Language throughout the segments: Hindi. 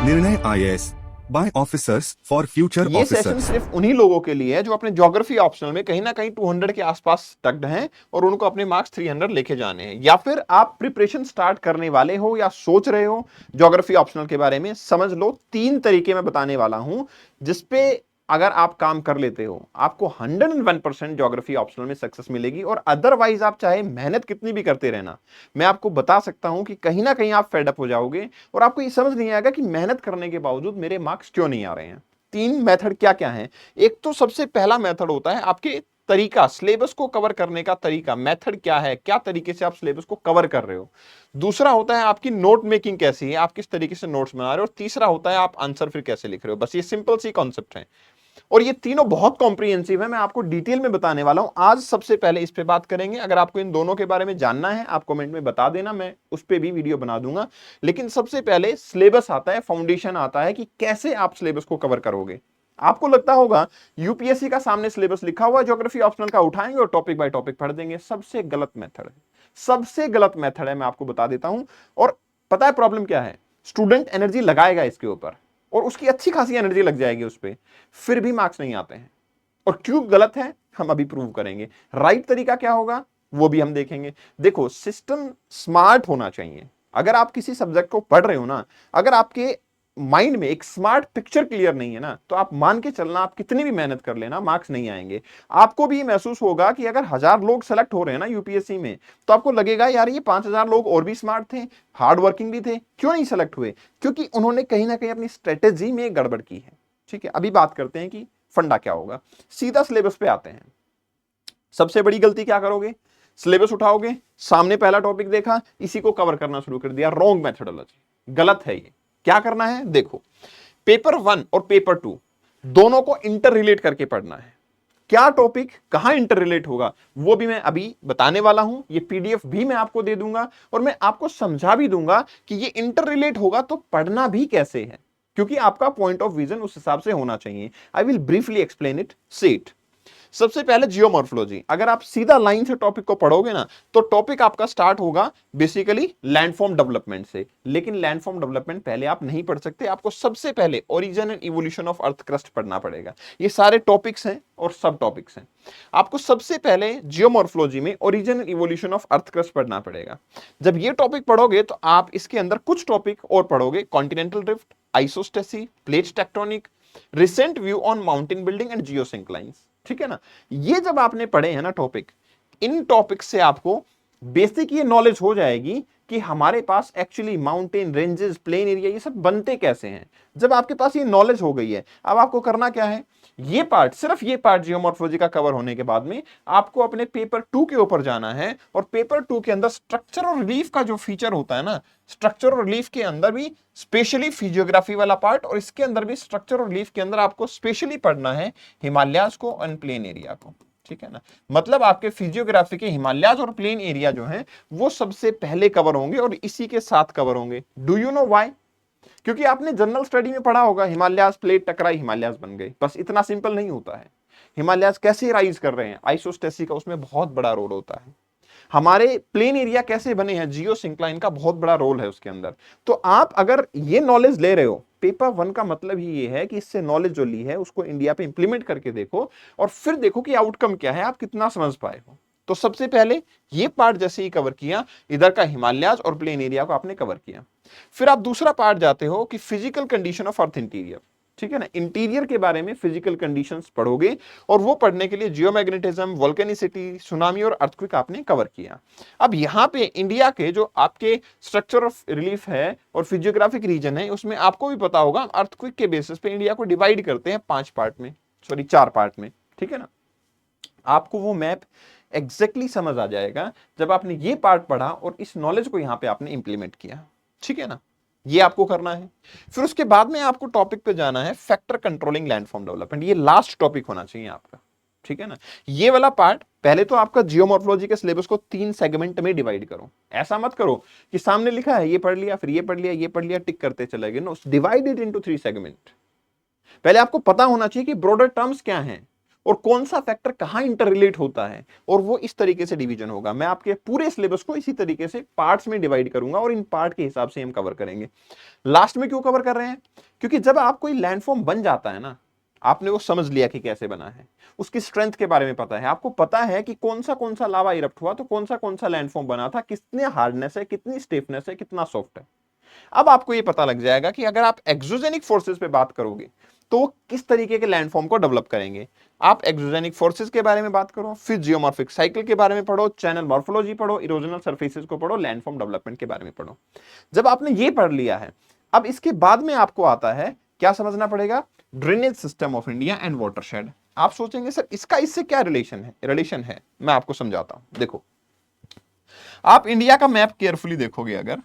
निर्णय IAS by officers for future ये सेशन ऑफिसर्स। सिर्फ उन्हीं लोगों के लिए है जो अपने ज्योग्राफी ऑप्शनल में कहीं ना कहीं 200 के आसपास स्टक्ड हैं और उनको अपने मार्क्स 300 लेके जाने हैं, या फिर आप प्रिपरेशन स्टार्ट करने वाले हो या सोच रहे हो ज्योग्राफी ऑप्शनल के बारे में। समझ लो 3 तरीके मैं बताने वाला हूं जिसपे अगर आप काम कर लेते हो आपको 101% ज्योग्राफी ऑप्शनल में सक्सेस मिलेगी। और अदरवाइज आप चाहे मेहनत कितनी भी करते रहना, मैं आपको बता सकता हूं कि कहीं ना कहीं आप फेड अप हो जाओगे और आपको ये समझ नहीं आएगा कि मेहनत करने के बावजूद मेरे मार्क्स क्यों नहीं आ रहे हैं। 3 मेथड क्या क्या है? एक तो सबसे पहला मेथड होता है आपके तरीका, सिलेबस को कवर करने का तरीका, मेथड क्या है, क्या तरीके से आप सिलेबस को कवर कर रहे हो। दूसरा होता है आपकी नोट मेकिंग कैसी है, आप किस तरीके से नोट्स बना रहे हो। और तीसरा होता है आप आंसर फिर कैसे लिख रहे हो। बस ये सिंपल सी कॉन्सेप्ट है और ये तीनों बहुत कॉम्प्रिहेंसिव है, मैं आपको डिटेल में बताने वाला हूं। आज सबसे पहले इस पे बात करेंगे। अगर आपको इन दोनों के बारे में जानना है आप कमेंट में बता देना, मैं उस पे भी वीडियो बना दूंगा। लेकिन सबसे पहले सिलेबस आता है, फाउंडेशन आता है कि कैसे आप सिलेबस को कवर करोगे। आपको लगता होगा यूपीएससी का सामने सिलेबस लिखा हुआ है, ज्योग्राफी ऑप्शनल का उठाएंगे और टॉपिक बाय टॉपिक पढ़ देंगे। सबसे गलत मेथड है, सबसे गलत मेथड है, मैं आपको बता देता हूं। और पता है प्रॉब्लम क्या है? स्टूडेंट एनर्जी लगाएगा इसके ऊपर और उसकी अच्छी खासी एनर्जी लग जाएगी उस पर, फिर भी मार्क्स नहीं आते हैं। और क्यों गलत है हम अभी प्रूव करेंगे। राइट तरीका क्या होगा वो भी हम देखेंगे। देखो, सिस्टम स्मार्ट होना चाहिए। अगर आप किसी सब्जेक्ट को पढ़ रहे हो ना, अगर आपके माइंड में एक स्मार्ट पिक्चर क्लियर नहीं है ना, तो आप मान के चलना आप कितनी भी मेहनत कर लेना मार्क्स नहीं आएंगे। आपको भी महसूस होगा कि अगर 1000 लोग सेलेक्ट हो रहे हैं ना यूपीएससी में, तो आपको लगेगा यार ये 5000 लोग और भी स्मार्ट थे, हार्ड वर्किंग भी थे, क्यों नहीं सेलेक्ट हुए? क्योंकि उन्होंने कहीं ना कहीं अपनी स्ट्रेटेजी में गड़बड़ की है। ठीक है, अभी बात करते हैं कि फंडा क्या होगा। सीधा सिलेबस पे आते हैं। सबसे बड़ी गलती क्या करोगे? सिलेबस उठाओगे, सामने पहला टॉपिक देखा, इसी को कवर करना शुरू कर दिया। रॉन्ग मेथोडोलॉजी, गलत है ये। क्या करना है? देखो, पेपर 1 और पेपर 2 दोनों को इंटर रिलेट करके पढ़ना है। क्या टॉपिक कहां इंटर रिलेट होगा वो भी मैं अभी बताने वाला हूं। ये पीडीएफ भी मैं आपको दे दूंगा और मैं आपको समझा भी दूंगा कि ये इंटर रिलेट होगा तो पढ़ना भी कैसे है, क्योंकि आपका पॉइंट ऑफ विजन उस हिसाब से होना चाहिए। I will briefly explain it. Seat सबसे पहले जियोमॉर्फोलॉजी। अगर आप सीधा लाइन से टॉपिक को पढ़ोगे ना, तो टॉपिक आपका स्टार्ट होगा बेसिकली लैंडफॉर्म डेवलपमेंट से। लेकिन लैंडफॉर्म डेवलपमेंट पहले आप नहीं पढ़ सकते, आपको सबसे पहले origin and evolution of earth crust पढ़ना पड़ेगा। ये सारे टॉपिक्स हैं और सब टॉपिक्स हैं। आपको सबसे पहले जियोमॉर्फोलॉजी में origin and evolution of earth crust पढ़ना पड़ेगा। जब ये टॉपिक पढ़ोगे तो आप इसके अंदर कुछ टॉपिक और पढ़ोगे, continental drift, isostasy, plates tectonic, recent view on mountain building and geosynclines. ठीक है ना? ये जब आपने पढ़े हैं ना टॉपिक, इन टॉपिक से आपको बेसिक ये नॉलेज हो जाएगी कि हमारे पास actually mountain ranges, plain area ये सब बनते कैसे हैं। जब आपके पास ये नॉलेज हो गई है, अब आपको करना क्या है? ये पार्ट, सिर्फ ये पार्ट जियोमॉर्फोलॉजी का कवर होने के बाद में आपको अपने पेपर 2 के ऊपर जाना है। और पेपर 2 के अंदर स्ट्रक्चर और रिलीफ का जो फीचर होता है ना, स्ट्रक्चर और रिलीफ के अंदर भी स्पेशली फिजियोग्राफी वाला पार्ट, और इसके अंदर भी स्ट्रक्चर और रिलीफ के अंदर आपको स्पेशली पढ़ना है हिमालयाज को और प्लेन एरिया को। ठीक है ना? मतलब आपके फिजियोग्राफी के हिमालयाज और प्लेन एरिया जो हैं वो सबसे पहले कवर होंगे और इसी के साथ कवर होंगे। Do you know why? क्योंकि आपने जनरल स्टडी में पढ़ा होगा हिमालयाज प्लेट टकराई, हिमालयाज बन गए। बस इतना सिंपल नहीं होता है। हिमालयाज कैसे राइज कर रहे हैं, आइसोस्टेसी का उसमें बहुत बड़ा रोल होता है। हमारे प्लेन एरिया कैसे बने हैं, जियो सिंक्लाइन का बहुत बड़ा रोल है उसके अंदर। तो आप अगर ये नॉलेज ले रहे हो, पेपर 1 का मतलब ही ये है कि इससे नॉलेज जो ली है उसको इंडिया पे इंप्लीमेंट करके देखो और फिर देखो कि आउटकम क्या है, आप कितना समझ पाए हो। तो सबसे पहले ये पार्ट जैसे ही कवर किया, इधर का हिमालयाज और प्लेन एरिया को आपने कवर किया। फिर आप दूसरा पार्ट जाते हो कि physical condition of earth interior. ठीक है ना? इंटीरियर के बारे में फिजिकल कंडीशंस पढ़ोगे और वो पढ़ने के लिए जियोमैग्नेटिज्म, वोल्केनिसिटी, सुनामी और अर्थक्वेक आपने कवर किया। अब यहां पे इंडिया के जो आपके स्ट्रक्चर ऑफ रिलीफ है और फिजियोग्राफिक रीजन है, उसमें आपको भी पता होगा अर्थक्वेक के बेसिस पे इंडिया को डिवाइड करते हैं 4 पार्ट में। ठीक है ना? आपको वो मैप एग्जैक्टली समझ आ जाएगा जब आपने ये पार्ट पढ़ा और इस नॉलेज को यहां पे आपने इंप्लीमेंट किया। ठीक है ना? ये आपको करना है। फिर उसके बाद में आपको टॉपिक पे जाना है फैक्टर कंट्रोलिंग लैंडफॉर्म डेवलपमेंट। ये लास्ट टॉपिक होना चाहिए आपका। ठीक है ना? ये वाला पार्ट पहले तो आपका जियोमॉर्फोलॉजी के सिलेबस को 3 सेगमेंट में डिवाइड करो। ऐसा मत करो कि सामने लिखा है ये पढ़ लिया, फिर ये पढ़ लिया, ये पढ़ लिया, टिक करते चले गए। No, divide it into 3 segment. पहले आपको पता होना चाहिए कि ब्रॉडर टर्म्स क्या हैं और कौन सा फैक्टर कहां इंटर रिलेट होता है, और वो इस तरीके से डिवीजन होगा। मैं आपके पूरे सिलेबस को इसी तरीके से पार्ट्स में डिवाइड करूंगा और इन पार्ट के हिसाब से हम कवर करेंगे। लास्ट में क्यों कवर कर रहे हैं? क्योंकि जब आप कोई लैंडफॉर्म बन जाता है ना, आपने वो समझ लिया कि कैसे बना है, उसकी स्ट्रेंथ के बारे में पता है, आपको पता है कि कौन सा लावा इरप्ट हुआ तो कौन सा लैंडफॉर्म बना था, कितने हार्डनेस है, कितनी स्टिफनेस है, कितना सॉफ्ट है। अब आपको ये पता लग जाएगा कि अगर आप एक्सोजेनिक फोर्सेस पे बात करोगे तो किस तरीके के लैंडफॉर्म को डेवलप करेंगे। आप एक्सोजेनिक फोर्सेस के बारे में बात करो, फिर जियोमॉर्फिक साइकिल के बारे में पढ़ो, चैनल मॉर्फोलॉजी पढ़ो, इरोजनल सरफेसेस को पढ़ो, लैंडफॉर्म डेवलपमेंट के बारे में पढ़ो। जब आपने ये पढ़ लिया है, अब इसके बाद में आपको आता है क्या समझना पड़ेगा, drainage system of India and watershed. आप सोचेंगे सर इसका इससे क्या रिलेशन है, मैं आपको समझाता हूं। देखो, आप इंडिया का मैप केयरफुली देखोगे अगर,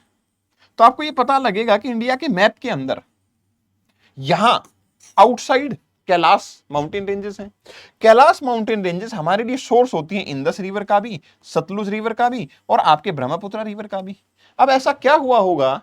तो आपको ये पता लगेगा कि इंडिया के मैप के अंदर यहां आउटसाइड कैलाश माउंटेन रेंजेस हैं। कैलाश माउंटेन रेंजेस हमारे लिए सोर्स होती हैं इंदस रिवर का भी, सतलुज रिवर का भी, और आपके ब्रह्मपुत्र रिवर का भी। अब ऐसा क्या हुआ होगा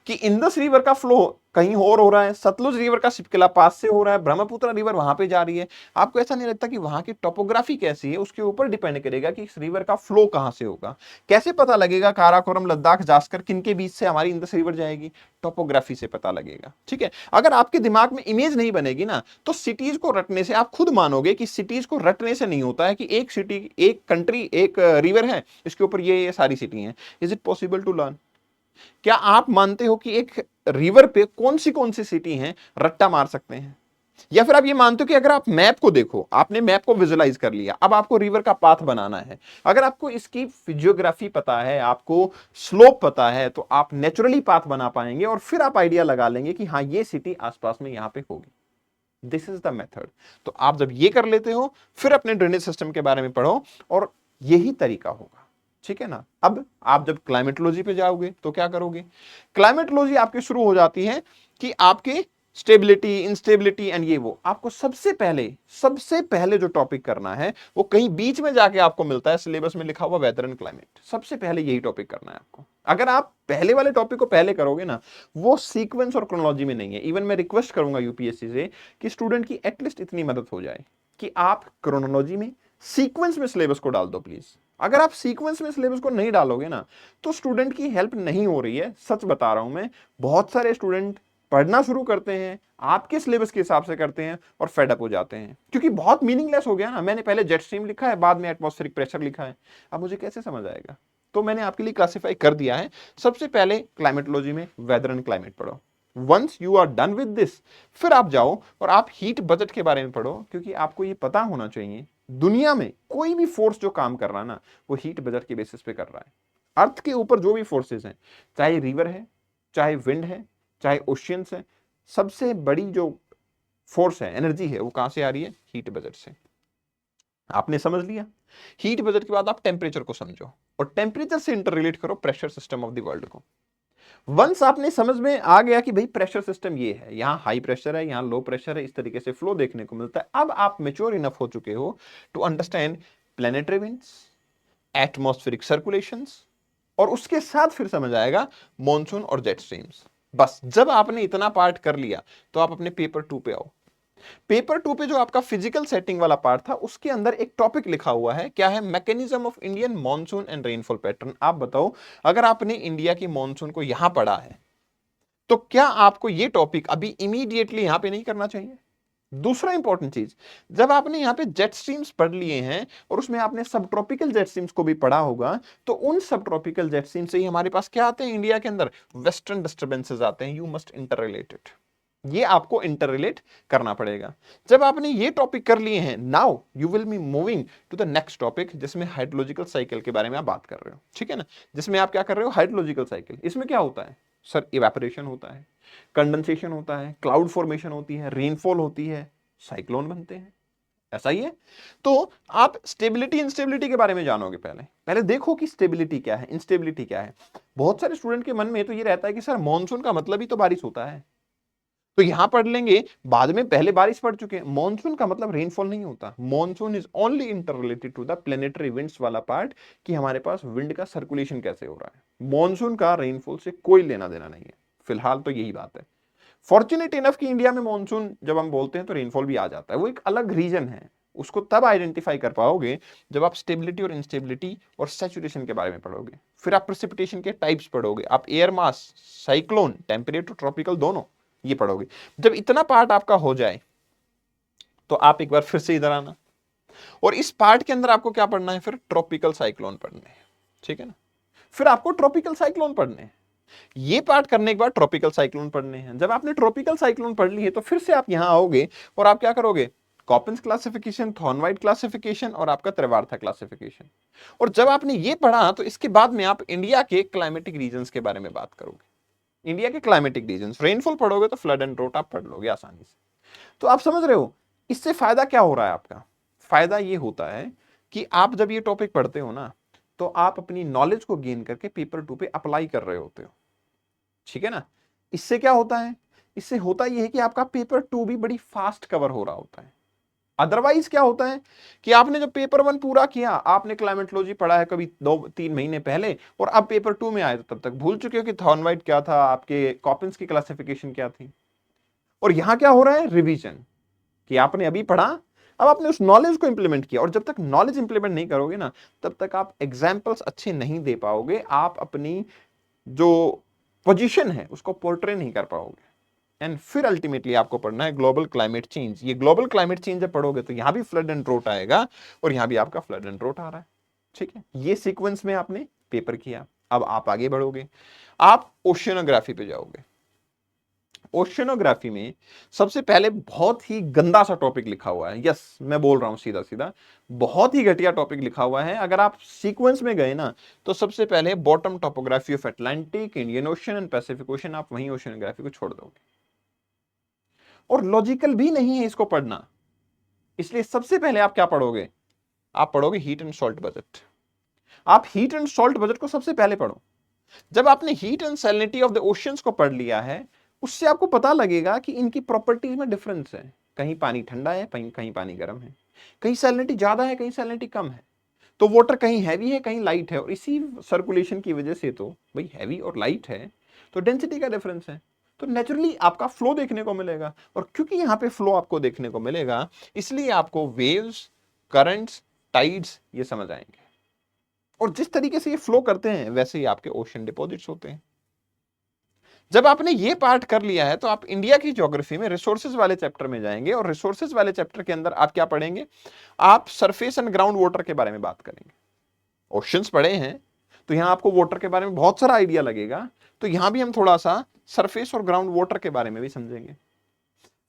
कि इंदस रिवर का फ्लो कहीं और हो रहा है, सतलुज रिवर का शिपकिला पास से हो रहा है, ब्रह्मपुत्र रिवर वहां पे जा रही है। आपको ऐसा नहीं लगता कि वहां की टोपोग्राफी कैसी है उसके ऊपर डिपेंड करेगा कि इस रिवर का फ्लो कहां से होगा। कैसे पता लगेगा काराकोरम, लद्दाख, जास्कर किन के बीच से हमारी इंदस रिवर जाएगी? टोपोग्राफी से पता लगेगा। ठीक है, अगर आपके दिमाग में इमेज नहीं बनेगी ना, तो सिटीज को रटने से आप खुद मानोगे कि सिटीज को रटने से नहीं होता है कि एक सिटी, एक कंट्री, एक रिवर है, इसके ऊपर ये सारी सिटी हैं। Is it possible to learn? क्या आप मानते हो कि एक रिवर पे कौन सी सिटी हैं रट्टा मार सकते हैं? या फिर आप ये मानते हो कि अगर आप मैप को देखो, आपने मैप को विजुलाइज कर लिया, अब आपको रिवर का पाथ बनाना है, अगर आपको इसकी फिजियोग्राफी पता है, आपको स्लोप पता है, तो आप नेचुरली पाथ बना पाएंगे और फिर आप आइडिया लगा लेंगे कि हाँ ये सिटी आसपास में यहां पे होगी। This is the method. तो आप जब ये कर लेते हो, फिर अपने ड्रेनेज सिस्टम के बारे में पढ़ो और यही तरीका होगा। ठीक है ना? अब आप जब क्लाइमेटोलॉजी पे जाओगे तो क्या करोगे? क्लाइमेटोलॉजी आपकी शुरू हो जाती है कि आपके स्टेबिलिटी, इंस्टेबिलिटी एंड ये वो। आपको सबसे पहले जो टॉपिक करना है वो कहीं बीच में जाके आपको मिलता है, सिलेबस में लिखा हुआ वेदर एंड क्लाइमेट। सबसे पहले यही टॉपिक करना है आपको। अगर आप पहले वाले टॉपिक को पहले करोगे ना, वो सीक्वेंस और क्रोनोलॉजी में नहीं है। इवन मैं रिक्वेस्ट करूंगा यूपीएससी से कि स्टूडेंट की एटलीस्ट इतनी मदद हो जाए कि आप क्रोनोलॉजी में, सीक्वेंस में सिलेबस को डाल दो प्लीज। अगर आप सीक्वेंस में सिलेबस को नहीं डालोगे ना, तो स्टूडेंट की हेल्प नहीं हो रही है। सच बता रहा हूं मैं, बहुत सारे स्टूडेंट पढ़ना शुरू करते हैं, आपके सिलेबस के हिसाब से करते हैं और फेड अप हो जाते हैं, क्योंकि बहुत मीनिंगलेस हो गया ना। मैंने पहले जेट स्ट्रीम लिखा है, बाद में एटमॉस्फेरिक प्रेशर लिखा है, अब मुझे कैसे समझ आएगा? तो मैंने आपके लिए क्लासिफाई कर दिया है। सबसे पहले क्लाइमेटोलॉजी में वेदर एंड क्लाइमेट पढ़ो। Once you are done with this, फिर आप जाओ और आप हीट बजट के बारे में पढ़ो, क्योंकि आपको ये पता होना चाहिए दुनिया में कोई भी फोर्स जो काम कर रहा है ना, वो हीट बजट के बेसिस पे कर रहा है। अर्थ के ऊपर जो भी फोर्सेस हैं, चाहे रिवर है, चाहे विंड है, चाहे ओशियंस है, सबसे बड़ी जो फोर्स है, एनर्जी है, वो कहां से आ रही है? हीट बजट से। आपने समझ लिया? हीट बजट के बाद आप टेम्परेचर को समझो और टेम्परेचर से इंटर रिलेट करो pressure system of the world को। वंस आपने समझ में आ गया कि भाई प्रेशर सिस्टम ये है, यहां हाई प्रेशर है, यहां लो प्रेशर है, इस तरीके से फ्लो देखने को मिलता है। अब आप मेच्योर इनफ हो चुके हो to understand planetary winds, atmospheric circulations, और उसके साथ फिर समझ आएगा मॉनसून और जेट स्ट्रीम्स। बस जब आपने इतना पार्ट कर लिया तो आप अपने पेपर 2 पे आओ। पेपर 2 पे जो आपका फिजिकल सेटिंग वाला पार्ट था, उसके अंदर एक टॉपिक लिखा हुआ है, क्या है? Mechanism of Indian monsoon and rainfall pattern. आप बताओ, अगर आपने इंडिया की मॉनसून को यहां पढ़ा है, तो क्या आपको ये टॉपिक अभी इमीडिएटली यहां पे नहीं करना चाहिए? दूसरा इंपॉर्टेंट चीज, जब आपने यहां पे जेट स्ट्रीम्स पढ़ लिए हैं और उसमें आपने सब ट्रॉपिकल जेट स्ट्रीम्स को भी पढ़ा होगा, तो उन सब ट्रॉपिकल जेट स्ट्रीम से ही हमारे पास क्या आते हैं? इंडिया के अंदर वेस्टर्न डिस्टर्बेंसेस आते हैं। यू मस्ट इंटर रिलेटेड, ये आपको इंटर रिलेट करना पड़ेगा। जब आपने ये टॉपिक कर लिए हैं, now you will be moving to the next topic, जिसमें हाइड्रोलॉजिकल साइकिल के बारे में आप बात कर रहे हो। ठीक है ना? जिसमें आप क्या कर रहे हो? Hydrological cycle. इसमें क्या होता है सर? इवेपोरेशन होता है, कंडेंसेशन होता है, क्लाउड फॉर्मेशन होती है, रेनफॉल होती है, साइक्लोन बनते हैं। ऐसा ही है। तो आप स्टेबिलिटी इंस्टेबिलिटी के बारे में जानोगे। पहले देखो कि स्टेबिलिटी क्या है, इंस्टेबिलिटी क्या है। बहुत सारे स्टूडेंट के मन में तो ये रहता है कि सर मॉनसून का मतलब ही तो बारिश होता है, तो यहां पढ़ लेंगे, बाद में पहले बारिश पढ़ चुके हैं। मॉनसून का मतलब रेनफॉल नहीं होता। Monsoon is only interrelated to the planetary winds वाला पार्ट, कि हमारे पास विंड का सर्कुलेशन कैसे हो रहा है। मॉनसून का रेनफॉल से कोई लेना देना नहीं है। फिलहाल तो यही बात है। फॉर्चुनेट इनफ कि इंडिया में मॉनसून जब हम बोलते हैं तो रेनफॉल भी आ जाता है, वो एक अलग रीजन है, उसको तब आइडेंटिफाई कर पाओगे जब आप स्टेबिलिटी और इंस्टेबिलिटी और सैचुरेशन के बारे में पढ़ोगे। फिर आप प्रेसिपिटेशन के टाइप्स पढ़ोगे, आप एयर मास, साइक्लोन, टेम्परेट और ट्रॉपिकल दोनों ये पढ़ोगे। जब इतना पार्ट आपका हो जाए तो आप एक बार फिर से इधर आना, और इस पार्ट के अंदर आपको क्या पढ़ना है, फिर ट्रॉपिकल साइक्लोन पढ़ने हैं, ठीक है ना। फिर आपको ट्रॉपिकल साइक्लोन पढ़ने हैं। ये पार्ट करने के बाद ट्रॉपिकल साइक्लोन पढ़ने हैं। जब आपने ट्रॉपिकल साइक्लोन पढ़ ली है तो फिर से आप यहां आओगे और आप क्या करोगे, कॉपिन्स क्लासिफिकेशन, थॉर्नवाइट क्लासिफिकेशन और आपका त्रिवार्था क्लासिफिकेशन। और जब आपने ये पढ़ा तो इसके बाद में आप इंडिया के क्लाइमेटिक रीजन्स के बारे में बात करोगे। इंडिया के क्लाइमेटिक रीजन्स, रेनफॉल पढ़ोगे तो फ्लड एंड ड्रोट आप पढ़ लोगे आसानी से। तो आप समझ रहे हो इससे फायदा क्या हो रहा है आपका। फायदा ये होता है कि आप जब ये टॉपिक पढ़ते हो ना तो आप अपनी नॉलेज को गेन करके पेपर 2 पे अप्लाई कर रहे होते हो, ठीक है ना। इससे क्या होता है, इससे होता यह है कि आपका पेपर 2 भी बड़ी फास्ट कवर हो रहा होता है। अदरवाइज क्या होता है कि आपने जब पेपर 1 पूरा किया, आपने क्लाइमेटोलॉजी पढ़ा है कभी 2-3 महीने पहले, और अब पेपर 2 में आए तो तब तक भूल चुके हो कि थॉर्नवाइट क्या था, आपके कॉपिन्स की क्लासिफिकेशन क्या थी। और यहां क्या हो रहा है, रिवीजन, कि आपने अभी पढ़ा, अब आपने उस नॉलेज को इंप्लीमेंट किया। और जब तक नॉलेज इंप्लीमेंट नहीं करोगे ना तब तक आप एग्जाम्पल्स अच्छे नहीं दे पाओगे, आप अपनी जो पोजीशन है उसको पोर्ट्रे नहीं कर पाओगे। एंड फिर अल्टीमेटली आपको पढ़ना है ग्लोबल क्लाइमेट चेंज। ये ग्लोबल क्लाइमेट चेंज जब पढ़ोगे तो यहां भी फ्लड एंड ड्रोट आएगा और यहां भी आपका फ्लड एंड ड्रोट आ रहा है, ठीक है। ये सीक्वेंस में आपने पेपर किया। अब आप आगे बढ़ोगे, आप ओशियनोग्राफी पे जाओगे। ओशियनोग्राफी में सबसे पहले बहुत ही गंदा सा टॉपिक लिखा हुआ है। यस, मैं बोल रहा हूं सीधा सीधा, बहुत ही घटिया टॉपिक लिखा हुआ है। अगर आप सीक्वेंस में गए ना तो सबसे पहले bottom topography of Atlantic, Indian ocean and Pacific ocean, आप वहीं ओशियनोग्राफी को छोड़ दोगे। और लॉजिकल भी नहीं है इसको पढ़ना, इसलिए सबसे पहले आप क्या पढ़ोगे, आप पढ़ोगे हीट एंड सॉल्ट बजट। आप हीट एंड सॉल्ट बजट को सबसे पहले पढ़ो। जब आपने heat and salinity of the oceans को पढ़ लिया है, उससे आपको पता लगेगा कि इनकी प्रॉपर्टीज में डिफरेंस है। कहीं पानी ठंडा है, कहीं पानी गर्म है, कहीं सैलिनिटी ज्यादा है, कहीं सैलिनिटी कम है। तो वाटर कहीं हैवी है, कहीं लाइट है, और इसी सर्कुलेशन की वजह से तो भाई हैवी और लाइट है तो डेंसिटी का डिफरेंस है। तो नेचुरली आपका फ्लो देखने को मिलेगा, और क्योंकि यहां पे फ्लो आपको देखने को मिलेगा इसलिए आपको वेव्स, करंट्स, टाइड्स ये समझ आएंगे। और जिस तरीके से ये फ्लो करते हैं वैसे ही आपके ओशन डिपॉजिट्स होते हैं। जब आपने ये पार्ट कर लिया है तो आप इंडिया की ज्योग्राफी में रिसोर्सेज वाले चैप्टर में जाएंगे, और रिसोर्सेज वाले चैप्टर के अंदर आप क्या पढ़ेंगे, आप सरफेस एंड ग्राउंड वाटर के बारे में बात करेंगे। ओशंस पढ़े हैं तो यहां आपको वाटर के बारे में बहुत सारा आइडिया लगेगा, तो यहां भी हम थोड़ा सा सरफेस और ग्राउंड वाटर के बारे में भी समझेंगे।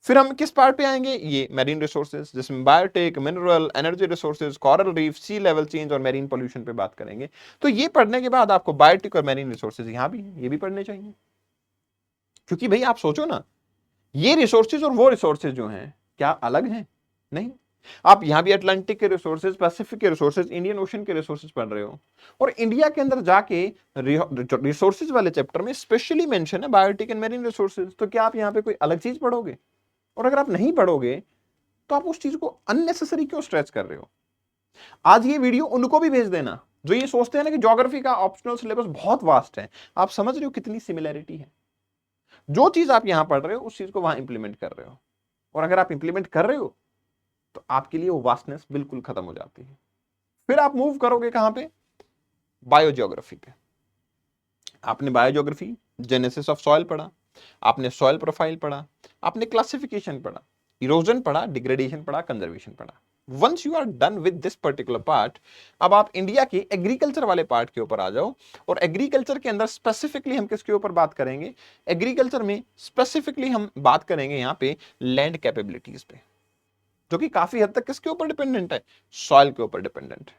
फिर हम किस पार्ट पे आएंगे, ये मैरीन रिसोर्सेज, जिसमें biotech, mineral, energy resources, coral reef, sea level change और मैरीन पोल्यूशन पे बात करेंगे। तो ये पढ़ने के बाद आपको बायोटेक और मैरीन रिसोर्सेज यहां भी ये भी पढ़ने चाहिए, क्योंकि भाई आप सोचो ना, ये रिसोर्सेज और वो रिसोर्सेज जो हैं क्या अलग हैं, नहीं। आप यहां भी अटलांटिक के रिसोर्सेज, पैसिफिक के रिसोर्सेज, इंडियन ओशन के रिसोर्सेज पढ़ रहे हो, और इंडिया के अंदर जाके रिसोर्सेज वाले चैप्टर में स्पेशली मेंशन है बायोटेक एंड मैरीन रिसोर्सेज। तो क्या आप यहां पे कोई अलग चीज पढ़ोगे? और अगर आप नहीं पढ़ोगे तो आप उस चीज को अननेसेसरी क्यों स्ट्रेच कर रहे हो? आज ये वीडियो उनको भी भेज देना जो ये सोचते हैं ना कि ज्योग्राफी का ऑप्शनल सिलेबस बहुत वास्ट है। आप समझ रहे हो कितनी सिमिलैरिटी है? जो चीज आप यहां पढ़ रहे हो उस चीज को वहां इंप्लीमेंट कर रहे हो, और अगर आप इंप्लीमेंट कर रहे हो तो आपके लिए वो वास्टनेस बिल्कुल खत्म हो जाती है। फिर आप मूव करोगे कहां पे, बायोजियोग्राफी पे। आपने बायोजियोग्राफी, जेनेसिस ऑफ सॉइल पढ़ा, आपने सॉइल प्रोफाइल पढ़ा, आपने क्लासिफिकेशन पढ़ा, इरोजन पढ़ा, डिग्रेडेशन पढ़ा, कंजर्वेशन पढ़ा। Once you are done with this particular part, अब आप इंडिया के एग्रीकल्चर वाले पार्ट के ऊपर आ जाओ। और एग्रीकल्चर के अंदर स्पेसिफिकली हम किसके ऊपर बात करेंगे, एग्रीकल्चर में स्पेसिफिकली हम बात करेंगे यहां पे लैंड कैपेबिलिटीज पे, जो कि काफी हद तक किसके ऊपर डिपेंडेंट है, सॉइल के ऊपर डिपेंडेंट है।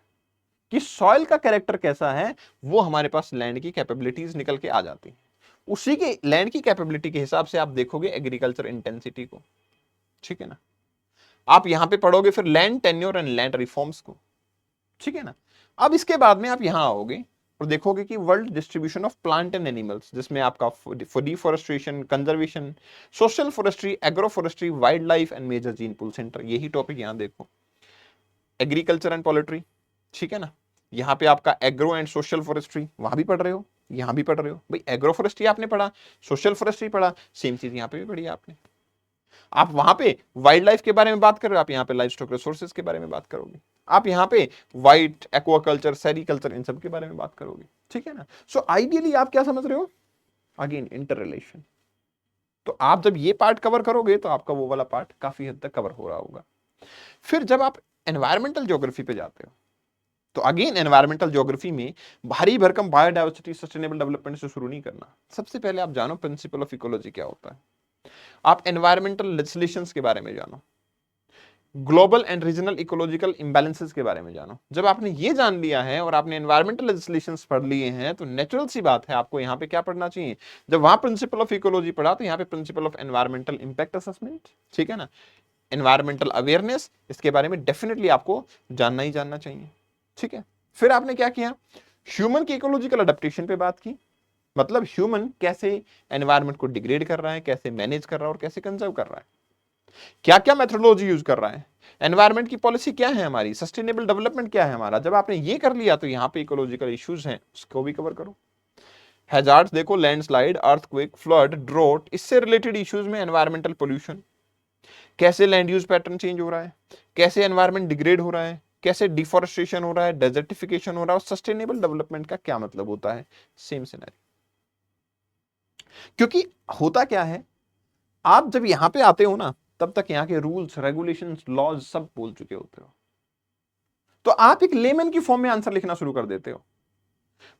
कि सॉइल का कैरेक्टर कैसा है वो हमारे पास लैंड की कैपेबिलिटीज निकल के आ जाती है। उसी के लैंड की कैपेबिलिटी के हिसाब से आप देखोगे एग्रीकल्चर इंटेंसिटी को, ठीक है ना। आप यहां पे पढ़ोगे फिर land tenure and land reforms को, ठीक है ना। अब इसके बाद में आप यहां आओगे और देखोगे कि world distribution of plant and animals, जिसमें आपका deforestation, conservation, social forestry, agroforestry, wildlife and major gene pool centre, यही टॉपिक यहां देखो। एग्रीकल्चर एंड पोल्ट्री, ठीक है ना। यहां पे आपका एग्रो एंड सोशल फॉरेस्ट्री, वहां भी पढ़ रहे हो, यहां भी पढ़ रहे हो। भाई एग्रो फॉरेस्ट्री आपने पढ़ा, सोशल फॉरेस्ट्री पढ़ा, सेम चीज यहां पे भी पढ़ी आपने। आप वहां पे वाइल्ड लाइफ के बारे में बात कर रहे हो, आप यहाँ पे लाइफ स्टॉक रिसोर्सेज के बारे में बात करोगे, आप यहाँ पे वाइट एक्वाकल्चर, सेरिकल्चर, इन सब के बारे में बात करोगे, ठीक है ना। सो आइडियली आप क्या समझ रहे हो, अगेन इंटर रिलेशन। तो आप जब ये पार्ट कवर करोगे तो आपका वो वाला पार्ट काफी हद तक कवर हो रहा होगा। फिर जब आप एनवायरमेंटल ज्योग्राफी पे जाते हो तो अगेन एनवायरमेंटल ज्योग्राफी में भारी भरकम बायोडाइवर्सिटी सस्टेनेबल डेवलपमेंट से शुरू नहीं करना। सबसे पहले आप जानो प्रिंसिपल ऑफ इकोलॉजी क्या होता है, आप एनवायरमेंटल लेजिस्लेशंस के बारे में जानो, global and regional ecological imbalances के बारे में जानो। जब आपने ये जान लिया है और आपने एनवायरमेंटल लेजिस्लेशंस पढ़ लिए हैं तो नेचुरल सी बात है आपको यहाँ पे क्या पढ़ना चाहिए, जब वहां प्रिंसिपल ऑफ इकोलॉजी पढ़ा तो यहाँ पे principle of environmental impact assessment, ठीक है ना, एनवायरमेंटल अवेयरनेस, इसके बारे में डेफिनेटली आपको जानना ही जानना चाहिए, ठीक है। फिर आपने क्या किया, ह्यूमन की इकोलॉजिकल अडेप्टेशन पे बात की, मतलब ह्यूमन कैसे एनवायरमेंट को डिग्रेड कर रहा है, कैसे मैनेज कर रहा है और कैसे कंजर्व कर रहा है, क्या क्या मेथोडोलॉजी यूज कर रहा है, एनवायरमेंट की पॉलिसी क्या है हमारी, सस्टेनेबल डेवलपमेंट क्या है हमारा। जब आपने ये कर लिया तो यहाँ पे इकोलॉजिकल इश्यूज हैं उसको भी कवर करो। हैजार्ड्स देखो, लैंडस्लाइड, अर्थक्वेक, फ्लड, ड्रोट, इससे रिलेटेड इश्यूज में एनवायरमेंटल पोल्यूशन, कैसे लैंड यूज पैटर्न चेंज हो रहा है, कैसे एनवायरमेंट डिग्रेड हो रहा है, कैसे डिफॉरेस्टेशन हो रहा है, डेजर्टिफिकेशन हो रहा है, और सस्टेनेबल डेवलपमेंट का क्या मतलब होता है, सेम सिनेरियो। क्योंकि होता क्या है, आप जब यहां पे आते हो ना तब तक यहाँ के रूल्स, रेगुलेशंस, लॉज सब बोल चुके होते हो, तो आप एक लेमन की फॉर्म में आंसर लिखना शुरू कर देते हो।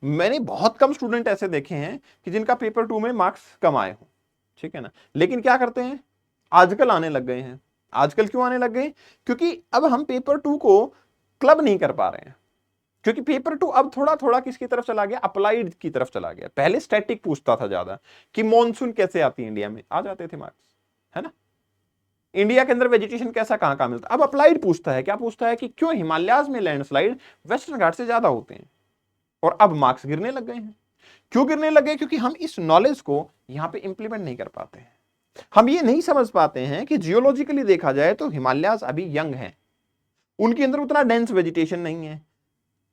मैंने बहुत कम स्टूडेंट ऐसे देखे हैं कि जिनका पेपर 2 में मार्क्स कम आए हो, ठीक है ना, लेकिन क्या करते हैं, आजकल आने लग गए हैं। आजकल क्यों आने लग गए, क्योंकि अब हम पेपर 2 को क्लब नहीं कर पा रहे हैं, क्योंकि पेपर 2 अब थोड़ा थोड़ा किसकी तरफ चला गया, अप्लाइड की तरफ चला गया। पहले स्टैटिक पूछता था ज्यादा कि मॉनसून कैसे आती है इंडिया में, आ जाते थे मार्क्स, है ना, इंडिया के अंदर वेजिटेशन कैसा कहां कहां मिलता है। अब अप्लाइड पूछता है, क्या पूछता है कि क्यों हिमालयाज में लैंडस्लाइड वेस्टर्न घाट से ज्यादा होते हैं, और अब मार्क्स गिरने लग गए हैं। क्यों गिरने लगे, क्योंकि हम इस नॉलेज को यहां पे इंप्लीमेंट नहीं कर पाते हैं। हम ये नहीं समझ पाते हैं कि जियोलॉजिकली देखा जाए तो हिमालयाज अभी यंग हैं, उनके अंदर उतना डेंस वेजिटेशन नहीं है,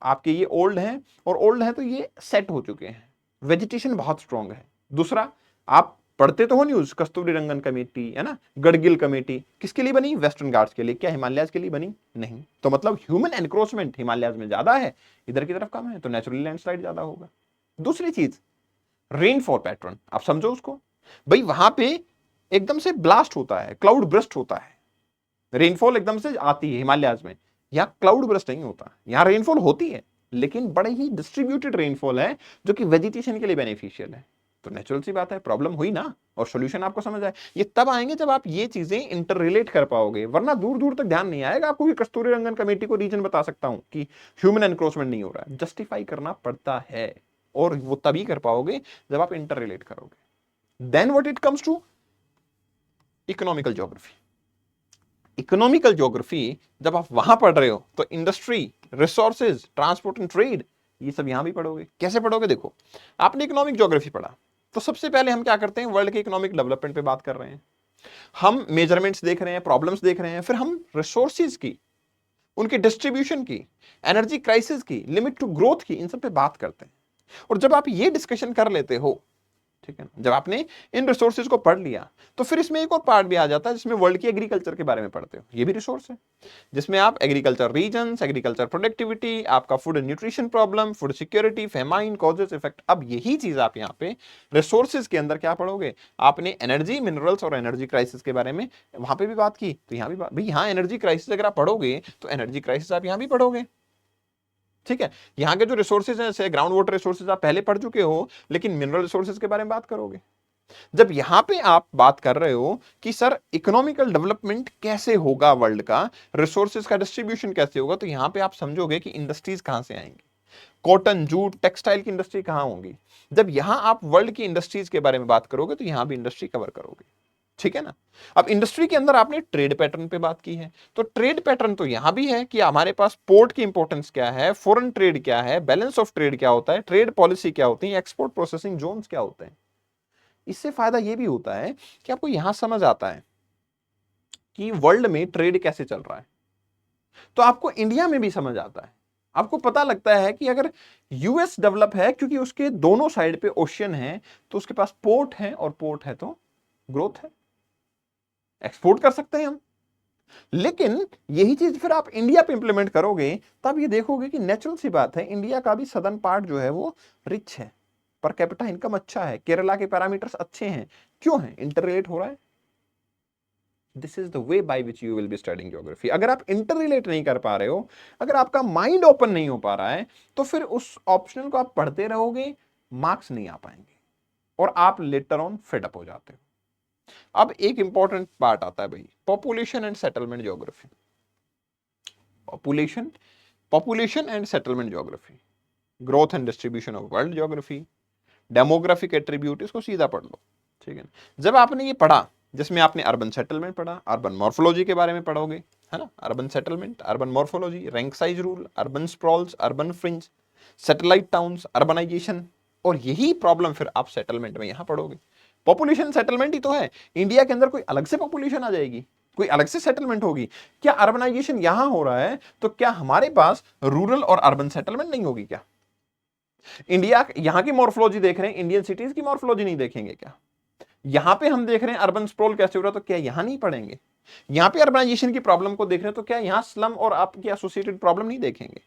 आपके ये ओल्ड हैं, और ओल्ड हैं तो ये सेट हो चुके हैं, वेजिटेशन बहुत स्ट्रांग है। दूसरा, आप पढ़ते तो हो न्यूज, कस्तूरी रंगन कमेटी, है ना, गढ़गिल कमेटी, किसके लिए बनी, वेस्टर्न घाट्स के लिए, क्या हिमालयाज के लिए बनी, नहीं। तो मतलब ह्यूमन एनक्रोचमेंट हिमालयाज में ज्यादा है, इधर की तरफ कम है, तो नेचुरली लैंडस्लाइड ज्यादा होगा। दूसरी चीज, रेनफॉल पैटर्न, आप समझो उसको, भाई वहां पे एकदम से ब्लास्ट होता है, क्लाउड ब्रस्ट होता है, रेनफॉल एकदम से आती है हिमालयाज में, यहाँ क्लाउड ब्रस्ट नहीं होता, यहाँ रेनफॉल होती है लेकिन बड़े ही डिस्ट्रीब्यूटेड रेनफॉल है जो कि वेजिटेशन के लिए बेनिफिशियल है। तो नेचुरल सी बात है, प्रॉब्लम हुई ना, और सॉल्यूशन आपको समझ आए। ये तब आएंगे जब आप ये चीजें इंटर रिलेट कर पाओगे, वरना दूर दूर तक ध्यान नहीं आएगा आपको कि कस्तूरी रंगन कमेटी को रीजन बता सकता हूं कि ह्यूमन एनक्रोचमेंट नहीं हो रहा है, जस्टिफाई करना पड़ता है, और वो तभी कर पाओगे जब आप इंटर रिलेट करोगे। Then what it comes to economical geography. Economical geography जब आप वहां पढ़ रहे हो तो industry, resources, transport and trade, ये सब यहां भी पढ़ोगे। कैसे पढ़ोगे, देखो, आपने इकोनॉमिक ज्योग्राफी पढ़ा तो सबसे पहले हम क्या करते हैं, वर्ल्ड के इकोनॉमिक डेवलपमेंट पे बात कर रहे हैं, हम मेजरमेंट्स देख रहे हैं, प्रॉब्लम्स देख रहे हैं, फिर हम रिसोर्सेज की, उनकी डिस्ट्रीब्यूशन की, एनर्जी क्राइसिस की, लिमिट टू ग्रोथ की, इन सब पे बात करते हैं। और जब आप ये डिस्कशन कर लेते हो, ठीक है ना, जब आपने इन रिसोर्सेज को पढ़ लिया तो फिर इसमें एक और पार्ट भी आ जाता है जिसमें वर्ल्ड की एग्रीकल्चर के बारे में पढ़ते हो, ये भी रिसोर्स है, जिसमें आप एग्रीकल्चर रीजन्स, एग्रीकल्चर प्रोडक्टिविटी, आपका food and nutrition problem, food security, famine, causes, effect. अब यही चीज आप यहाँ पे रिसोर्सेज के अंदर क्या पढ़ोगे, आपने एनर्जी, मिनरल्स और एनर्जी क्राइसिस के बारे में वहां पे भी बात की, तो यहाँ भी भाई यहाँ एनर्जी क्राइसिस अगर आप पढ़ोगे तो एनर्जी क्राइसिस आप यहाँ भी पढ़ोगे, ठीक है। यहाँ के जो रिसोर्सेज हैं, जैसे ग्राउंड वाटर रिसोर्सेज आप पहले पढ़ चुके हो, लेकिन मिनरल रिसोर्सेज के बारे में बात करोगे। जब यहां पे आप बात कर रहे हो कि सर इकोनॉमिकल डेवलपमेंट कैसे होगा वर्ल्ड का, रिसोर्सेज का डिस्ट्रीब्यूशन कैसे होगा, तो यहां पे आप समझोगे कि इंडस्ट्रीज कहां से आएंगी, कॉटन, जूट, टेक्सटाइल की इंडस्ट्री कहां होंगी। जब यहां आप वर्ल्ड की इंडस्ट्रीज के बारे में बात करोगे तो यहां भी इंडस्ट्री कवर करोगे, ठीक है ना। अब इंडस्ट्री के अंदर आपने ट्रेड पैटर्न पे बात की है, तो ट्रेड पैटर्न तो यहां भी है कि हमारे पास पोर्ट की इंपॉर्टेंस क्या है, फॉरेन ट्रेड क्या है, बैलेंस ऑफ ट्रेड क्या होता है, ट्रेड पॉलिसी क्या होती है, एक्सपोर्ट प्रोसेसिंग जोन्स क्या होते हैं। इससे फायदा यह भी होता है कि आपको यहां समझ आता है कि वर्ल्ड में ट्रेड कैसे चल रहा है, तो आपको इंडिया में भी समझ आता है। आपको पता लगता है कि अगर यूएस डेवलप है क्योंकि उसके दोनों साइड पे ओशियन है, तो उसके पास पोर्ट है, और पोर्ट है तो ग्रोथ है। एक्सपोर्ट कर सकते हैं हम। लेकिन यही चीज फिर आप इंडिया पे इंप्लीमेंट करोगे तब ये देखोगे कि नेचुरल सी बात है, इंडिया का भी सदर्न पार्ट जो है वो रिच है, पर कैपिटा इनकम अच्छा है, केरला के पैरामीटर्स अच्छे हैं। क्यों है? इंटर रिलेट हो रहा है। This is the way by which you will be studying geography. अगर आप इंटर रिलेट नहीं कर पा रहे हो, अगर आपका माइंड ओपन नहीं हो पा रहा है, तो फिर उस ऑप्शनल को आप पढ़ते रहोगे, मार्क्स नहीं आ पाएंगे और आप लेटर ऑन फेड अप हो जाते हो। अब एक इंपॉर्टेंट पार्ट आता है भाई, population and settlement geography. Population population and settlement geography, growth and distribution of world geography, demographic attribute, इसको सीधा पढ़ लो। ठीक है, जब आपने ये पढ़ा, जिसमें आपने अर्बन सेटलमेंट पढ़ा, अर्बन मॉर्फोलॉजी के बारे में पढ़ोगे, है ना, urban settlement, urban morphology, rank size rule, urban sprawls, urban fringe, satellite towns, urbanization, और यही प्रॉब्लम फिर आप सेटलमेंट में यहां पढ़ोगे। पॉपुलेशन सेटलमेंट ही तो है, इंडिया के अंदर कोई अलग से पॉपुलेशन आ जाएगी, कोई अलग से सेटलमेंट होगी क्या? अर्बनाइजेशन यहां हो रहा है तो क्या हमारे पास रूरल और अर्बन सेटलमेंट नहीं होगी क्या? इंडिया यहां की मॉर्फोलॉजी देख रहे हैं, इंडियन सिटीज की मॉर्फोलॉजी नहीं देखेंगे क्या? यहां पे हम देख रहे हैं अर्बन स्प्रॉल कैसे हो रहा है, तो क्या यहां नहीं पढ़ेंगे? यहां पे अर्बनाइजेशन की प्रॉब्लम को देख रहे हैं, तो क्या यहां स्लम और आपकी एसोसिएटेड प्रॉब्लम नहीं देखेंगे?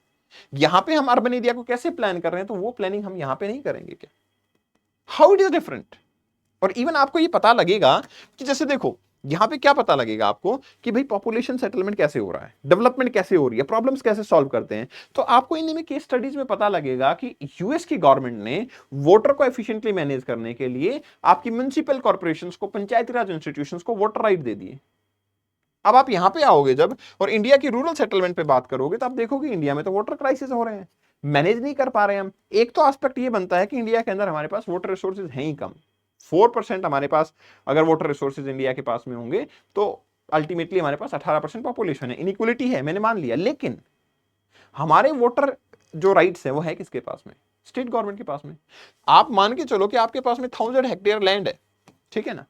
यहां पे हम अर्बन एरिया को कैसे प्लान कर रहे हैं, तो वो प्लानिंग हम यहां पे नहीं करेंगे क्या? How it is different. और इवन आपको ये पता लगेगा कि जैसे देखो यहां पे क्या पता लगेगा आपको कि भाई पॉपुलेशन सेटलमेंट कैसे हो रहा है, डेवलपमेंट कैसे हो रही है, प्रॉब्लम्स कैसे सॉल्व करते हैं। तो आपको इनमें केस स्टडीज में पता लगेगा कि यूएस की गवर्नमेंट ने वोटर को एफिशिएंटली मैनेज करने के लिए आपकी म्युनिसिपल कॉर्पोरेशंस को, पंचायती राज इंस्टीट्यूशंस को वोटर राइट दे दिए। अब आप यहां पे आओगे जब और इंडिया की रूरल सेटलमेंट पे बात करोगे तो आप देखोगे इंडिया में तो वोटर क्राइसिस हो रहे हैं, मैनेज नहीं कर पा रहे हैं हम। एक तो एस्पेक्ट ये बनता है कि इंडिया के अंदर हमारे पास वोटर रिसोर्सेज हैं ही कम, 4% हमारे पास अगर वोटर रिसोर्सेज इंडिया के पास में होंगे तो अल्टीमेटली हमारे पास 18% पॉपुलेशन है, इनइक्वलिटी है, मैंने मान लिया। लेकिन हमारे वोटर जो राइट्स है वो है किसके पास में? स्टेट गवर्नमेंट के पास में। आप मान के चलो कि आपके पास में 1000 हेक्टेयर लैंड है, ठीक है ना,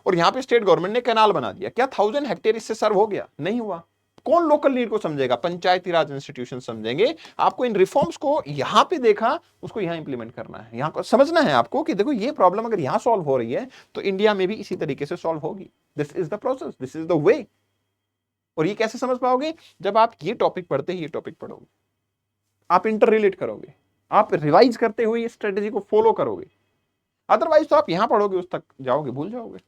और यहां पे स्टेट गवर्नमेंट ने कैनाल बना दिया, क्या 1000 हेक्टेयर इससे सर्व हो गया? नहीं हुआ। कौन लोकल नीड को समझेगा? पंचायती राज इंस्टीट्यूशन समझेंगे। आपको इन रिफॉर्म्स को यहां पे देखा, उसको यहां इंप्लीमेंट करना है, यहां को समझना है आपको कि देखो ये प्रॉब्लम अगर यहां सॉल्व हो रही है तो इंडिया में भी इसी तरीके से सॉल्व होगी। This is the process, this is the way. और ये कैसे समझ पाओगे? जब आप ये टॉपिक पढ़ते ही ये टॉपिक पढ़ोगे, आप इंटर रिलेट करोगे, आप रिवाइज करते हुए ये स्ट्रेटेजी को फॉलो करोगे। अदरवाइज तो आप यहां पढ़ोगे उस तक जाओगे, भूल जाओगे,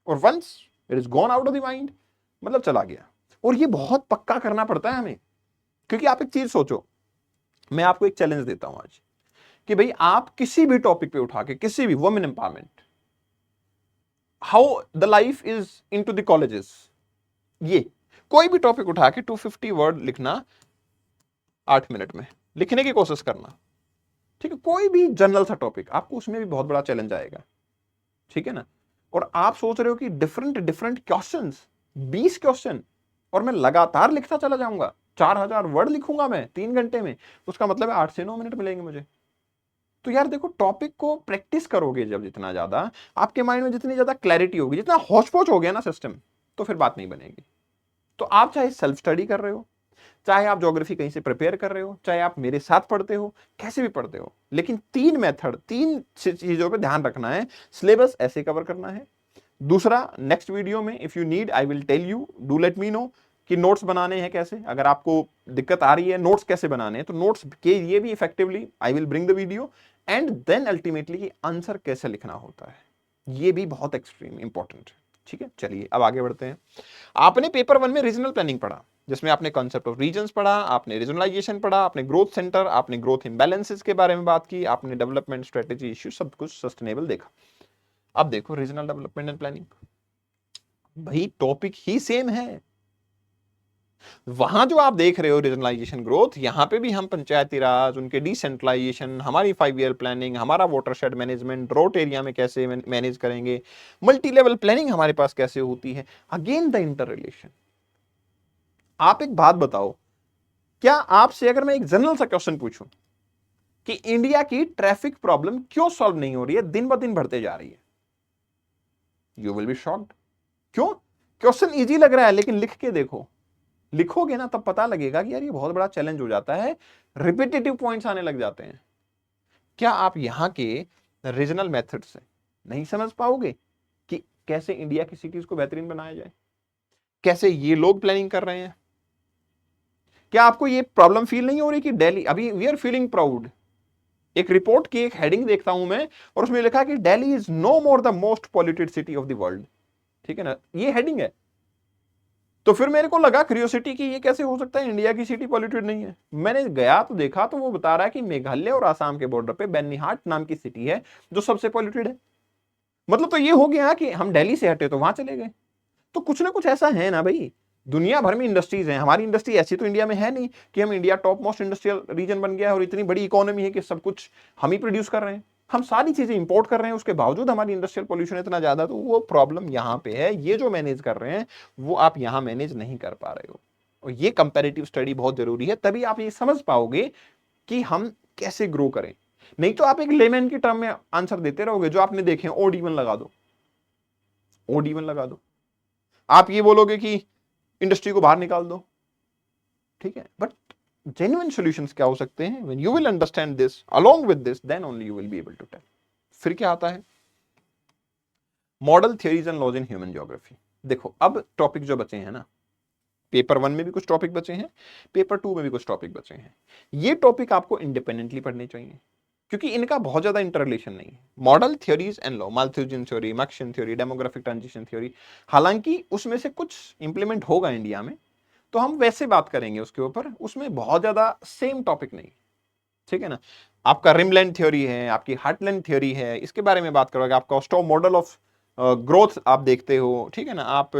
और once it is gone out of the mind, मतलब चला गया। और ये बहुत पक्का करना पड़ता है हमें, क्योंकि आप एक चीज सोचो, मैं आपको एक चैलेंज देता हूं आज कि भाई आप किसी भी टॉपिक पे उठा के, किसी भी women empowerment, how the life is into the colleges, ये कोई भी टॉपिक उठा के 250 वर्ड लिखना 8 मिनट में, लिखने की कोशिश करना, ठीक है, कोई भी जनरल सा टॉपिक, आपको उसमें भी बहुत बड़ा चैलेंज आएगा, ठीक है ना। और आप सोच रहे हो कि डिफरेंट डिफरेंट क्वेश्चंस, 20 क्वेश्चन, और मैं लगातार लिखता चला जाऊंगा, 4000 वर्ड लिखूंगा मैं 3 घंटे में, उसका मतलब है 8 से 9 मिनट मिलेंगे मुझे। तो यार देखो, टॉपिक को प्रैक्टिस करोगे जब जितना ज्यादा, आपके माइंड में जितनी ज्यादा क्लैरिटी होगी, जितना हौच पौच हो गया ना सिस्टम, तो फिर बात नहीं बनेगी। तो आप चाहे सेल्फ स्टडी कर रहे हो, चाहे आप ज्योग्राफी कहीं से प्रिपेयर कर रहे हो, चाहे आप मेरे साथ पढ़ते हो, कैसे भी पढ़ते हो, लेकिन 3 मेथड, 3 चीजों पे ध्यान रखना है। सिलेबस ऐसे कवर करना है। दूसरा, नेक्स्ट वीडियो में if you need I will tell you, do let me know कि नोट्स बनाने हैं कैसे। अगर आपको दिक्कत आ रही है नोट्स कैसे बनाने हैं, तो नोट्स के लिए भी effectively I will bring the video, and then ultimately कि आंसर कैसे लिखना होता है, ये भी बहुत एक्सट्रीम इंपॉर्टेंट है। ठीक है, चलिए अब आगे बढ़ते हैं। आपने पेपर 1 में रीजनल प्लानिंग पढ़ा, जिसमें आपने कॉन्सेप्ट ऑफ रीजन्स पढ़ा, आपने रीजनलाइजेशन पढ़ा, आपने ग्रोथ सेंटर, आपने ग्रोथ इम्बैलेंसेस के बारे में बात की, आपने डेवलपमेंट स्ट्रेटेजी इश्यू, सब कुछ सस्टेनेबल देखा। अब देखो रीजनल डेवलपमेंट एंड प्लानिंग, भाई टॉपिक ही सेम है। वहां जो आप देख रहे हो रीजनलाइजेशन ग्रोथ, यहां पे भी हम पंचायती राज, उनके डिसेंट्रलाइजेशन, हमारी 5 ईयर प्लानिंग, हमारा वाटरशेड मैनेजमेंट, ड्रॉट एरिया में कैसे मैनेज करेंगे, मल्टी लेवल प्लानिंग हमारे पास कैसे होती है, अगेन द इंटर रिलेशन। आप एक बात बताओ, क्या आपसे अगर मैं एक जनरल सा क्वेश्चन पूछूं कि इंडिया की ट्रैफिक प्रॉब्लम क्यों सॉल्व नहीं हो रही है, दिन ब दिन बढ़ते जा रही है, यू विल बी शॉक्ड। क्यों? क्वेश्चन इजी लग रहा है, लेकिन लिख के देखो, लिखोगे ना तब पता लगेगा कि यार ये बहुत बड़ा चैलेंज हो जाता है, रिपीटेटिव पॉइंट्स आने लग जाते हैं। क्या आप यहां के रीजनल मेथड से नहीं समझ पाओगे कि कैसे इंडिया की सिटीज को बेहतरीन बनाया जाए, कैसे ये लोग प्लानिंग कर रहे हैं। क्या आपको ये प्रॉब्लम फील नहीं हो रही कि दिल्ली, अभी वी आर फीलिंग प्राउड, एक रिपोर्ट की एक हेडिंग देखता हूं मैं और उसमें लिखा कि Delhi is no more the most polluted city of the world, ठीक है ना, ये हेडिंग है। तो फिर मेरे को लगा क्यूरियोसिटी कि ये कैसे हो सकता है, इंडिया की सिटी पॉल्यूटेड नहीं है। मैंने गया तो देखा तो वो बता रहा है कि मेघालय और आसाम के बॉर्डर पे बेनिहाट नाम की सिटी है जो सबसे पॉल्यूटेड है। मतलब तो ये हो गया कि हम दिल्ली से हटे तो वहां चले गए। तो कुछ ना कुछ ऐसा है ना भाई, दुनिया भर में इंडस्ट्रीज हैं, हमारी इंडस्ट्री ऐसी तो इंडिया में है नहीं कि हम India top most industrial region बन गया है और इतनी बड़ी इकोनॉमी है कि सब कुछ हम ही प्रोड्यूस कर रहे हैं, हम सारी चीजें इंपोर्ट कर रहे हैं, उसके बावजूद हमारी इंडस्ट्रियल पोल्यूशन इतना ज्यादा। तो वो प्रॉब्लम यहां पे है, ये जो मैनेज कर रहे हैं वो आप यहां मैनेज नहीं कर पा रहे हो। और ये कंपैरेटिव स्टडी बहुत जरूरी है, तभी आप ये समझ पाओगे कि हम कैसे ग्रो करें। नहीं तो आप एक लेमैन की टर्म में आंसर देते रहोगे जो आपने देखे, ओड-इवन लगा दो, ओड-इवन लगा दो, आप ये बोलोगे कि इंडस्ट्री को बाहर निकाल दो, ठीक है। बट जेन्युइन सॉल्यूशंस क्या हो सकते हैं, when you will understand this along with this, then only you will be able to tell. फिर क्या आता है, model theories and laws in human geography. देखो अब टॉपिक जो बचे हैं ना, पेपर 1 में भी कुछ टॉपिक बचे हैं, पेपर 2 में भी कुछ टॉपिक बचे हैं। ये टॉपिक आपको इंडिपेंडेंटली पढ़ने चाहिए क्योंकि इनका बहुत ज्यादा इंटररिलेशन नहीं है। Model theories and law, Malthusian theory, Marxian theory, demographic transition theory, हालांकि उसमें से कुछ इंप्लीमेंट होगा इंडिया में तो हम वैसे बात करेंगे उसके ऊपर, उसमें बहुत ज्यादा सेम टॉपिक नहीं, ठीक है ना। आपका रिमलैंड थ्योरी है, आपकी हार्टलैंड थ्योरी है, इसके बारे में बात करोगे। आपका स्टो मॉडल ऑफ ग्रोथ आप देखते हो, ठीक है ना। आप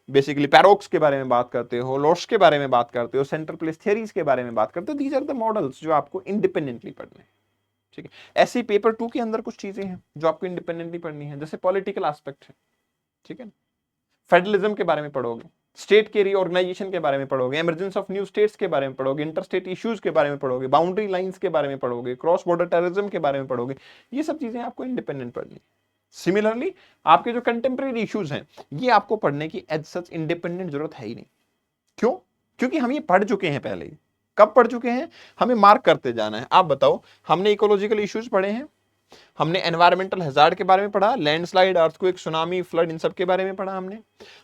बेसिकली पैरोक्स के बारे में बात करते हो, लॉस के बारे में बात करते हो, सेंटर प्लेस थ्योरीज के बारे में बात करते हो। दीज आर द मॉडल्स जो आपको इंडिपेंडेंटली पढ़ने हैं, ठीक है। ऐसे ही पेपर 2 के अंदर कुछ चीजें हैं जो आपको इंडिपेंडेंटली पढ़नी है, जैसे पॉलिटिकल एस्पेक्ट है, ठीक है ना। फेडरलिज्म के बारे में पढ़ोगे, स्टेट के रीऑर्गेनाइजेशन के बारे में पढ़ोगे, इमरजेंस ऑफ न्यू स्टेट्स के बारे में पढ़ोगे, इंटरस्टेट इश्यूज के बारे में पढ़ोगे, बाउंड्री लाइंस के बारे में पढ़ोगे, क्रॉस बॉर्डर टेररिज्म के बारे में पढ़ोगे। ये सब चीजें आपको इंडिपेंडेंट पढ़नी है। सिमिलरली आपके जो कंटेम्प्रेरी इश्यूज हैं ये आपको पढ़ने की एज सच इंडिपेंडेंट जरूरत है ही नहीं। क्यों? क्योंकि हम ये पढ़ चुके हैं पहले ही। कब पढ़ चुके हैं? हमें मार्क करते जाना है। आप बताओ, हमने इकोलॉजिकल इश्यूज पढ़े हैं, हमने एनवायरमेंटल हैजार्ड के बारे में पढ़ा, लैंडस्लाइड, अर्थक्वेक, सुनामी, फ्लड, इन सब के बारे में पढ़ा।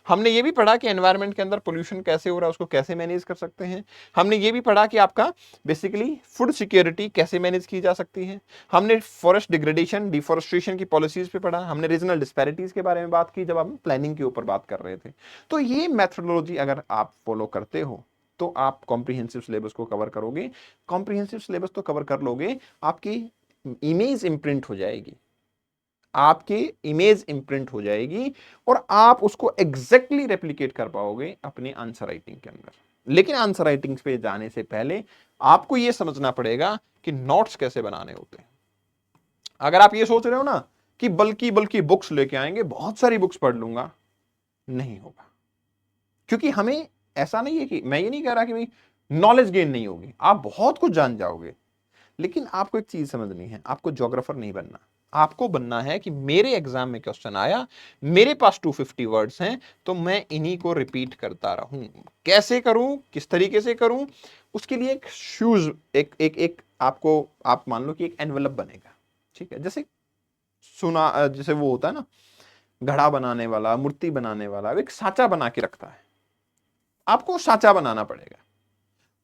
हमने ये भी पढ़ा कि एनवायरमेंट के अंदर पोल्यूशन कैसे हो रहा है, उसको कैसे मैनेज कर सकते हैं। हमने ये भी पढ़ा कि आपका बेसिकली फूड सिक्योरिटी कैसे मैनेज की जा सकती है। हमने फॉरेस्ट डिग्रेडेशन, डिफॉरेस्टेशन की पॉलिसीज पे पढ़ा। हमने रीजनल डिस्पैरिटीज के बारे में बात की जब हम प्लानिंग के ऊपर बात कर रहे थे। तो ये मेथोडोलॉजी अगर आप फॉलो करते हो तो आप कॉम्प्रिहेंसिव सिलेबस को कवर करोगे। कॉम्प्रिहेंसिव सिलेबस तो कवर कर लोगे, आपकी इमेज इंप्रिंट हो जाएगी, आपकी इमेज इंप्रिंट हो जाएगी और आप उसको एग्जैक्टली रेप्लिकेट कर पाओगे अपने आंसर राइटिंग के अंदर। लेकिन आंसर राइटिंग पे जाने से पहले आपको यह समझना पड़ेगा कि नोट्स कैसे बनाने होते हैं। अगर आप ये सोच रहे हो ना कि बल्कि बुक्स लेके आएंगे, बहुत सारी बुक्स पढ़ लूंगा, नहीं होगा। क्योंकि हमें ऐसा नहीं है कि, मैं ये नहीं कह रहा कि भाई नॉलेज गेन नहीं होगी, आप बहुत कुछ जान जाओगे, लेकिन आपको एक चीज समझनी है, आपको ज्योग्राफर नहीं बनना। आपको बनना है कि मेरे एग्जाम में क्वेश्चन आया, मेरे पास 250 वर्ड्स हैं, तो मैं इन्हीं को रिपीट करता रहूं। कैसे करूं, किस तरीके से करूं, उसके लिए एक शूज, एक आपको, आप मान लो कि एक एनवेलप बनेगा, ठीक है। जैसे जैसे वो होता है ना, घड़ा बनाने वाला, मूर्ति बनाने वाला, एक साँचा बना के रखता है। आपको साँचा बनाना पड़ेगा,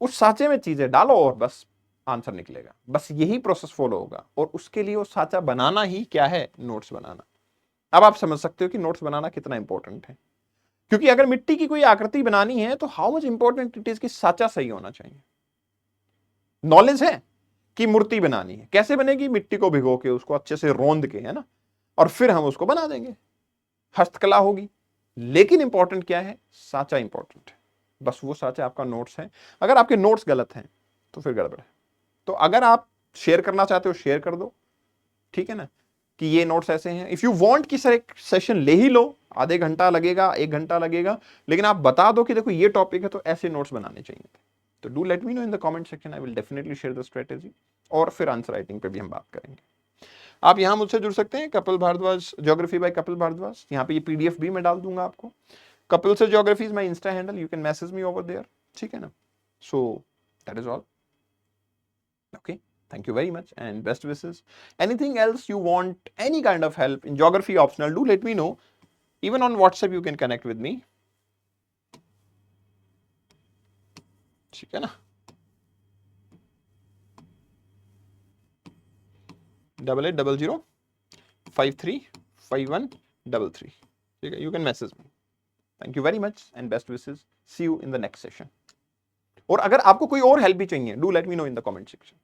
उस साँचे में चीजें डालो और बस आंसर निकलेगा। बस यही प्रोसेस फॉलो होगा और उसके लिए वो साँचा बनाना ही क्या है, नोट्स बनाना। अब आप समझ सकते हो कि नोट्स बनाना कितना इंपॉर्टेंट है। क्योंकि अगर मिट्टी की कोई आकृति बनानी है तो how much important it is कि साँचा सही होना चाहिए। नॉलेज है कि मूर्ति बनानी है, कैसे बनेगी, मिट्टी को भिगो के उसको अच्छे से रोंद के, है ना, और फिर हम उसको बना देंगे, हस्तकला होगी। लेकिन इंपॉर्टेंट क्या है, साँचा इंपॉर्टेंट है। बस वो साँचा आपका नोट्स है। अगर आपके नोट्स गलत हैं तो फिर गड़बड़ है। तो अगर आप शेयर करना चाहते हो शेयर कर दो, ठीक है ना, कि ये नोट्स ऐसे हैं। इफ यू वांट कि सर एक सेशन ले ही लो, आधे घंटा लगेगा, 1 घंटा लगेगा, लेकिन आप बता दो कि देखो ये टॉपिक है तो ऐसे नोट्स बनाने चाहिए। तो do let me no in the comment section, I will definitely share the strategy. और फिर आंसर राइटिंग पे भी हम बात करेंगे। आप यहां मुझसे जुड़ सकते हैं, कपिल भारद्वाज, ज्योग्राफी बाय कपिल भारद्वाज। यहाँ पे ये पीडीएफ भी मैं डाल दूंगा आपको। कपिल से geography is my insta handle, you can message me over there, ठीक है ना। So that is all. Okay, thank you very much and best wishes. Anything else you want, any kind of help in geography optional, do let me know. Even on WhatsApp you can connect with me. ठीक है ना? 8800535133. ठीक है, you can message me. Thank you very much and best wishes. See you in the next session. और अगर आपको कोई और हेल्प भी चाहिए, do let me know in the comment section.